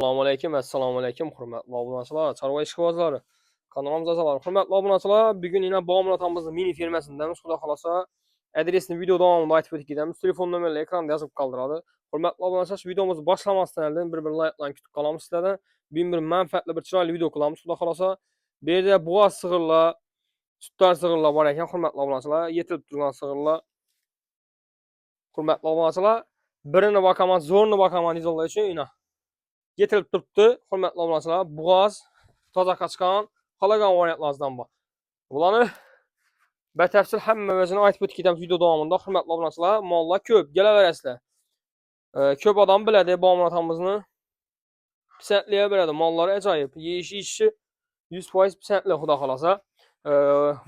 Assalomu alaykum, hurmatli obunachilar, chorva ishqibozlari. Kanalımıza salam. Hurmatli obunachilar, bugun yana Bomuratamizning mini fermasindamiz. Xudo xolasa, adresini video davomida aytib o'tib ketamiz. Telefon nomerlarini ekranda yozib qoldiradi. Hurmatli obunachilar, shu videomizni boshlamasdan oldin bir like bilan kutib qolamiz sizlardan. Bir manfaatli, bir chiroyli video qilamiz. Xudo xolasa, bu yerda bo'g'oz sig'irlar, sutlar sig'irlar bor ekan, hurmatli obunachilar. Yetilib turgan sig'irlar. Hurmatli obunachilar, birini boqaman, zo'rni boqaman deyizlar uchun ina yetilib turibdi. Hurmatli obunachilar, bo'g'oz, toza qochqon, qolagan variantlardan bor. Bularni batafsil hamma o'zini aytib o'tib ketamiz video davomida. Hurmatli obunachilar, mollar ko'p, kelaverasizlar. Ko'p odam biladi Bomuratamimizni. Pisandliga biladi, mollari ajoyib. Yeyishi 100% pisandli, xudo xolasa.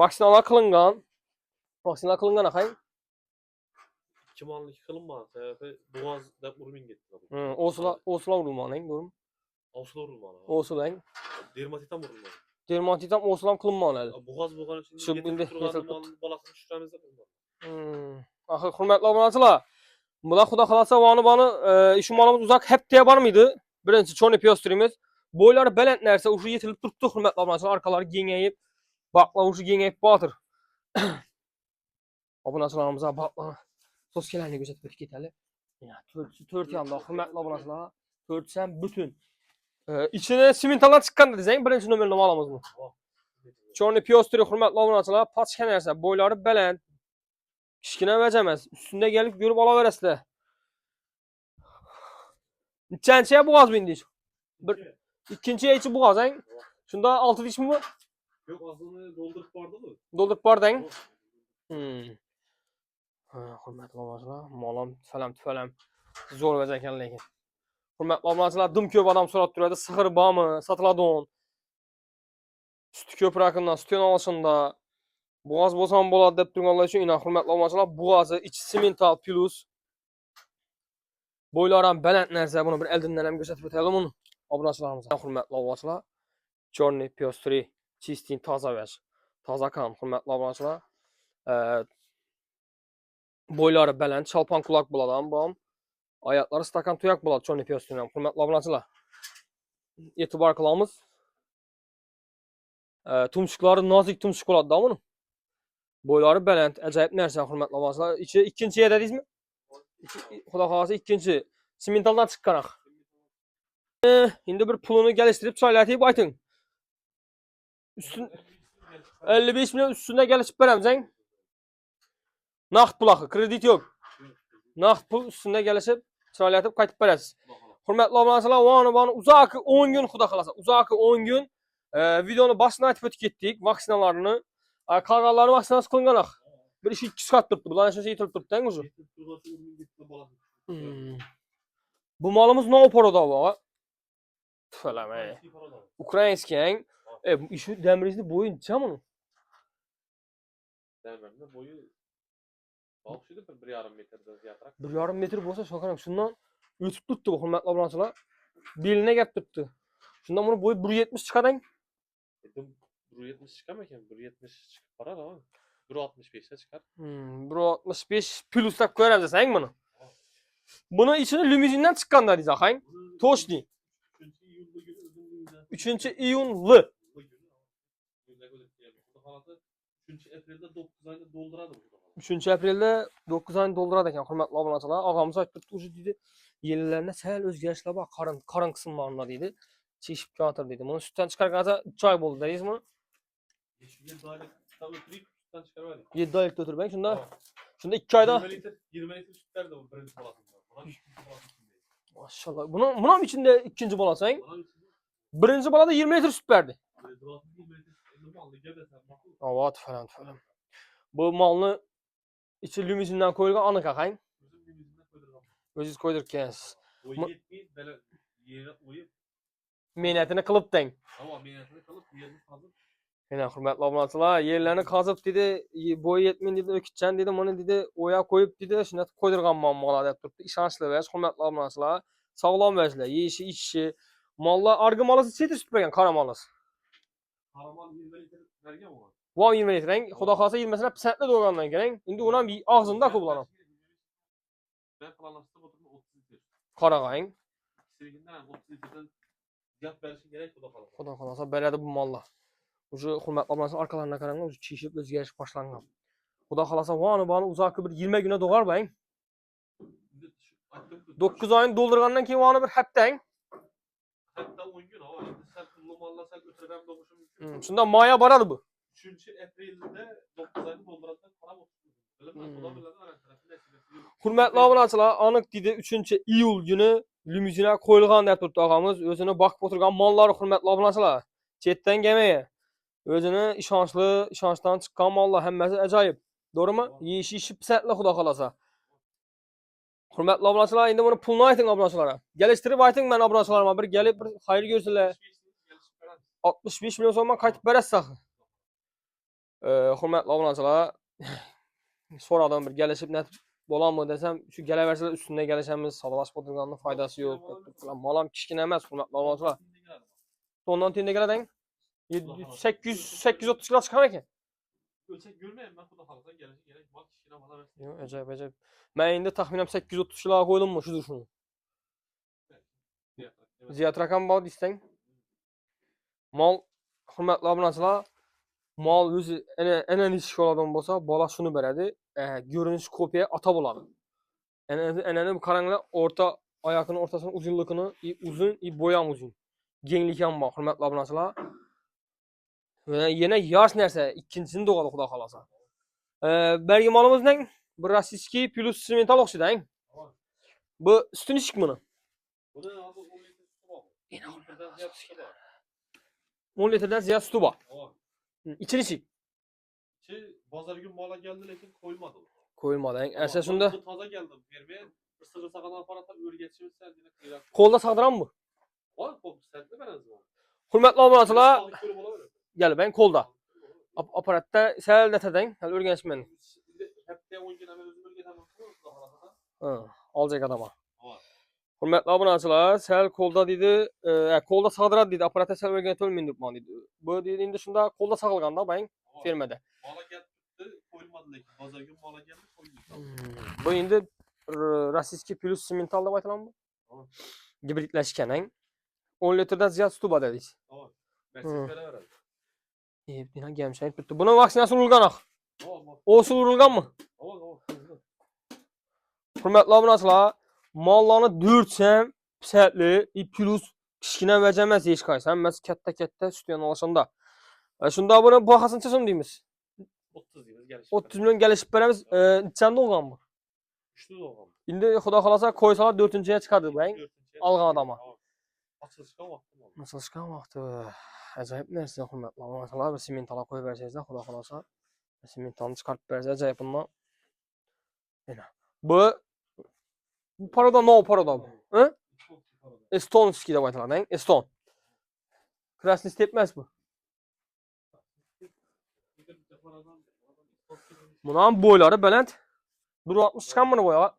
Vaksinalar qilingan. Vaksinalar qilingan aqay. Kimonlik qilinmadi. Sababi bo'g'oz deb urming ketdi. O'slar urulmaning, ko'rim. Oslar urmadi. O'slang. Dermatit ham urmadi. Dermatit ham o'slam qilinmadi. Bo'g'oz bo'lgani uchun Shu endi yetilib bolasini tushiramiz deb urmadi. Axir hurmatli obunachilar, bular xudo xolasa voni shu molimiz uzoq haftaya bormaydi. Birinchi choni piyostrimiz. Bo'ylari baland narsa, o'sha yetilib turibdi hurmatli obunachilar, orqalari kengayib, baqlar o'sha kengayib botir. Obunachilarimizga baqlar so'skelarni ko'rsatib o'tib ketadi. Ya, 4 yilda hurmatli obunachilar, 4 ham butun. İçine simintalar chiqqan desang, birinchi nomerli molimiz bu. Choni piyostri hurmatli obunachilar, pachka narsa, bo'ylari baland. Kichkina emas, ustunda kelib ko'rib olaverasizlar. Nechanchi bo'g'oz bindingiz? Ikkinchi echi bo'g'oz, ang? Shunda 6 dishmi bu? Yo'q, aslini doldurib bordi-ku. Doldurib bording? Hurmatli obunachilar, molam falam zo'r o'z ekan lekin. Hurmatli obunachilar, dim ko'p odam so'rab turadi, sig'ir bormi, sotiladimi? Suti ko'p raqamdan, sutini olishunda bo'g'oz bo'lsa ham bo'ladi deb turganlar uchun ina hurmatli obunachilar, bo'g'ozi ichi semental plus. Bo'ylari ham baland narsa, buni bir oldindan ham ko'rsatib o'taylik buni. Obunachilarimizga hurmatli obunachilar, chorniy pyostri, чистый, toza vaz. Toza kan, hurmatli obunachilar. Bo'ylari baland, chalpon quloq bo'ladi ham bu. Oyoqlari stakan tuyoq bo'ladi chorniy pyostri ham. Hurmatli obunachilar, e'tibor qilamiz. Tumshuklari nozik tumshuq bo'ladi-da buni. Bo'ylari baland, ajoyib narsa hurmatli obunachilar. Ichi ikkinchi yer dedingizmi? Xudo xolasa ikkinchi sementaldan chiqqan. Endi bir pulini kelishtirib chiroylatib ayting. Üstün 55 milyon üstünde gelişip beramiz, ang? Naqd pul axı, kredit yo'q. Naqd pul üstünde gelişip chiroylatib qaytib berasiz. Hurmatli obunachilar, voni uzoq 10 kun xudo xolasa, uzoq 10 kun videoni boshida aytib o'tib ketdik, vaksinalarni. Qolganlari vaksinasi qilingan aq. Bir 2 soat turibdi. Bular shuncha yetilib turibdi-ang o'zi. Bu molimiz nima poroda bu? Tufalama. Ukrainskiy, ang? Şu demirizli boyu necha buni? Demirni bo'yi o'xshaydi 1,5 metrdan ziyodroq. 1,5 metr bo'lsa, shoqaram shundan o'tib turibdi bu hurmatli obunachilar. Beline gap turibdi. Shundan buni bo'yi 1,70 chiqadi-ang. 1,70 chiqami ekan? 1,70 chiqib boradi, ha. 1,65 ta chiqar. 1,65 plus deb ko'ramiz desang buni. Buni ichini limuzindan chiqqanda deysiz, aqang. Toshdi. 3-iyunli. 3-aprelda 9 oyni dolduradi bu. 3-aprelda 9 oyni dolduradi ekan hurmatli obunachilar. Og'amiz aytib turdi, dedi, yillarida sal o'zgarishlar bor, qorin qismlarida dedi. Cheshib yotir dedi. Buni sutdan chiqargancha 3 oy bo'ldi deysizmi? 7 oylik sutdan chiqaradi. 7 oylikda o'tiribang, shunda 2 oyda 20 litr sut berdi bu birinchi bolasida. Maşallah. Bunun içinde ikinci bolasang, birinchi bolada 20 litr sut berdi. Evet falan. Bu malni içi limuzindan qo'yilgan aniq aqang. O'zingiz qo'ydirgansiz. Mehnatini qilibding. Mehnatini qilib, yerini qazib. Yana hurmatli obunachilar, yerlarni qazib dedi, bo'yi yetmin dedi, o'kitchan dedi, buni dedi, o'ya qo'yib dedi, shunday qo'ydirgan mollar deb turibdi. Ishonchli bo'lish, hurmatli obunachilar, sog'lom bo'lishlar, yeyishi, ichishi. Mollar arg'i molasi chet sut bergan, qora molasi. Qora mol 20 litr bergan u. Bu 20 litr, xudo xolasa 20 sira pisandli bo'lgandan keyin, endi uni ham og'zimda ko'plaram. Ben planlaştırdım 30 litr. Qarag'ang. İkisininkinden 30 litrden Fiyat verişin gerek bu da kalır. Xudo xolasa belədir bu mallar. Ucu hörmətli abunəçilər arkalarına qaranglar, ucu çişib özgəriş başlanğan. Xudo xolasa vanı uzaq bir 20 günə doğar bəyin. 9 ayın doldurğandan keyin vanı bir həftəyin. Hatta 10 gün ama şimdi sen kulluğumu allasak götürmem doğuşum mümkün. Şunda maya baradı bu. 3. April'de 9 ayını doldurandan para mı? Böyle bir kula bile Hörmətli abunəçilər, anıq dedi 3 iyul günü limuzinə qoyulğan deyib durdu ağamız. Özünü baxıb oturğan malları hörmətli abunəçilər. Chetdən gəlməyə. Özünü işançdan çıxan mallar həmməsi əcayib. Doğrumu? Yeyişi pisətli xuda xalasa. Hörmətli abunəçilər, indi bunu pulunu aytın abunəçilərə. Gəlişdirib aytın mən abunəçilərimə bir gəlib bir xeyir görsünlər. 65 milyon sonra qayıtıb bərəsək. Hörmətli abunəçilər, sonradan bir gəlişib nə bolanmı desəm, şu gələ versələr üstündə gəlişəmiz Sadalaş Bodurganın faydası yox. Malam kişkin əməz hörmətli abunəçilər. Ondan tində gələdin 830 kilo çıxar ki. Ölçek görməyəm mən xuda xalasa gələcək mal kişkinə bana versin. Yox, əcəb. Mən indi təxminən 830 kilo qoydum mu şudur şunu. Ziyad rəqəm bağlı istəyin. Mal hörmətli abunəçilər, mal özü ən işgaladan bolsa, bala şunu belədi. Görünüş kopya ata buladı. Ənəni bu karanlıqda orta ayağının ortasının uzunluğunu, uzun, boyam uzun. Genlikən bax hörmətli abunəçilər. Yenə yaş nərsə ikincisini doğadı xuda xalasa. Bəlgi malımız nə? Bu Rossiyski plus simental oksidən. Bu üstün işik bunu. Bu da abi 10 litre su var. 10 litreden ziyad sütü var. Tamam. İçin işik. Bazar gün mala geldi lakin koymadı. Koyulmadı. Əsasında Bu taza geldim vermeye. Bir sırrı sağan aparatlar öyle geçmiş sen yine kıyrak. kolda sağdıran mı? Var kol sende ben azım. Hörmətli abunəçilər, gəl ben kolda. Aparatda səl dətədən, hələ öyrənişmən. Hep de 10 gün hemen özümü getirmem. Alacaq adama. Hörmətli abunəçilər, səl kolda dedi, kolda sağdıran dedi, aparata səl öyrənilməyib mən dedi. Bu dedi indi şunda kolda sağılğanda bəyin fermədə. Mala geldi koyulmadı lakin bazar gün mala geldi koyulmadı. Bu indi Rossiyski plus simental da baytılan bu. Hibritləşkən. 10 litrdən ziyad sütü var dedik. Tamam. Ben siz verelim. Yine gelmişler tuttu. Bunun vaksinası vurulğanaq. Olsun vurulğan mı? Hörmətli abunəçilər, mallarını 4 səm pisətli, plus kişkinə vəcəməz heç qaysan. Məs kətdə süt yanlaşanda. Şunda bunu baxasın çəsəm deyimiz. 30 deyimiz gəliş. 30 milyon gəlişib bərəmiz neçəndə olğan mı? 3'lü de olğan. İndi xuda xalasa koysalar 4-cüyə çıxardı bəyin. Alğan adama. Açılışkan vaxtı mı? Nasıl çıxan vaxtı? Əcayib nəsə hörmətli abunəçilər, bir simentala qoy versəniz də xuda xalasa. Simentalını çıxarıb versəniz əcayib bundan. Elə. Bu paroda no paroda bu. Hı? Estonski də baytılar, nə? Eston. Krasni stepməz bu. Bunun boyları belənd. 1.60 çıxan bunu boya.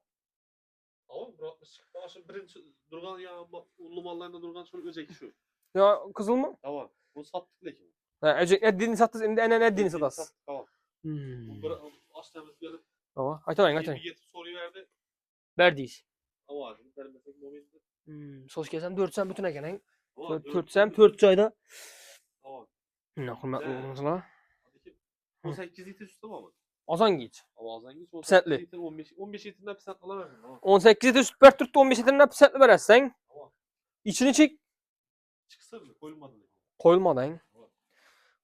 Tamam, bırakmış çıktı. Aşın birinci durgan ya ulu mallarında durgan şöyle öceki şu. Ya kızıl mı? Tamam. Bunu sattık lakin. Ne dini sattınız, indi ne dini satasınız? Tamam. Bu açtığımız gelip. Tamam. Aytayın. Bir getir soruyu verdi. Verdiyiz. Ama ağacını vermesek momenti. Sos kesem 4 sen bütün ekenen. Tamam. 4 sen 4 ayda. Tamam. Ne hürmetli olmasına. 18 litre sütü mü ama? Azan geç. Ama azdan geç. Pisətli. 15 litreden pisətli alamıyorum. Tamam. 18 litre süt ver tuttu 15 litreden pisətli verəsən. Tamam. İçini çek. Çıksın mı? Koyulmadı. Koyulmadan.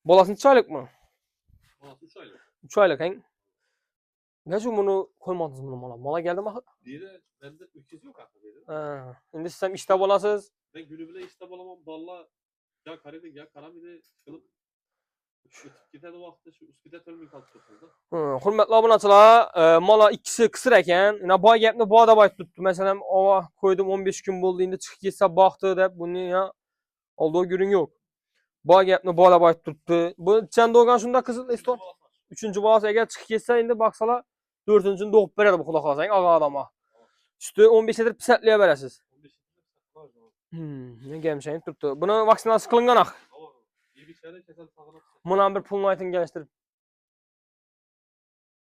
Bolasın 3 aylık mı? Bolasın 3 aylık. 3 aylık hein. Gerçi bunu koymadınız bunu mala. Mala geldi mi? Diye bende öküz yok artık dedi. Şimdi sizden işte bolasız. Ben günü bile işte bulamam. Valla ya karede ya karamide çıkılıp giderdi vaxtda şu üstüde tölmük kaldı tutuldu. Hürmetli abunəçilər, mala ikisi qısır əkən. Yəni bu gəpni bu da bayt tutdu. Məsələn, ova koydum 15 gün oldu, indi çıxıb getsə baxdı da bunu ya olduğu günün yox. Bu gəpni bu da bayt tutdu. Bu sən doğan şunda qızıl eston. 3-cü balası əgər çıxıb getsə indi baxsala 4-cünü doğub verədi bu xula xalasan ağa adama. Üstü 15 litr pisətliyə verəsiz. 15 litre Ne gəlmişən tutdu. Bunu vaksinası qılınqanaq. İyi bir şeyler keser sağına. Buna bir pulunu aytın gəlişdirib.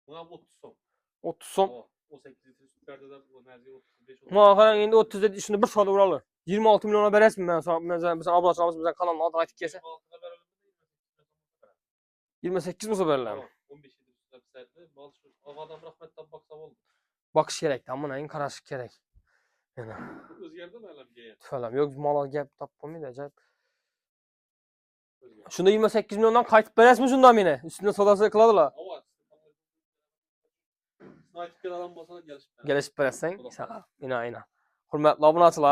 Buna 30 son. 30 som. 18 litre süt verdi de bu enerji 35 Muhakkak indi 30 dedi, şimdi bir saat vuralım. 26 milyona verəsmi mən sonra məsələn ablaçılarımız bizə kanalına adı aytıb gəlsə 26'da verelim mi? 28 mi verirlər? Tamam. 15 yıl üstüne bir serdi. Mal şu adam rahmetten baksa oldu. Bakış gerek tamam neyin karışık gerek. Yəni Özgərdə mi ələm geyə? tüfələm. Yox mala gəp tapmam edəcək. Özgər. Şunda 28 milyondan qayıtıb verəsmi şunda məni? Üstündə sodası qıladılar. Ama Sniper adam basana gelişmə. Gəlişib verəsən. Sağ ol. İna. Hörmətli abunəçilər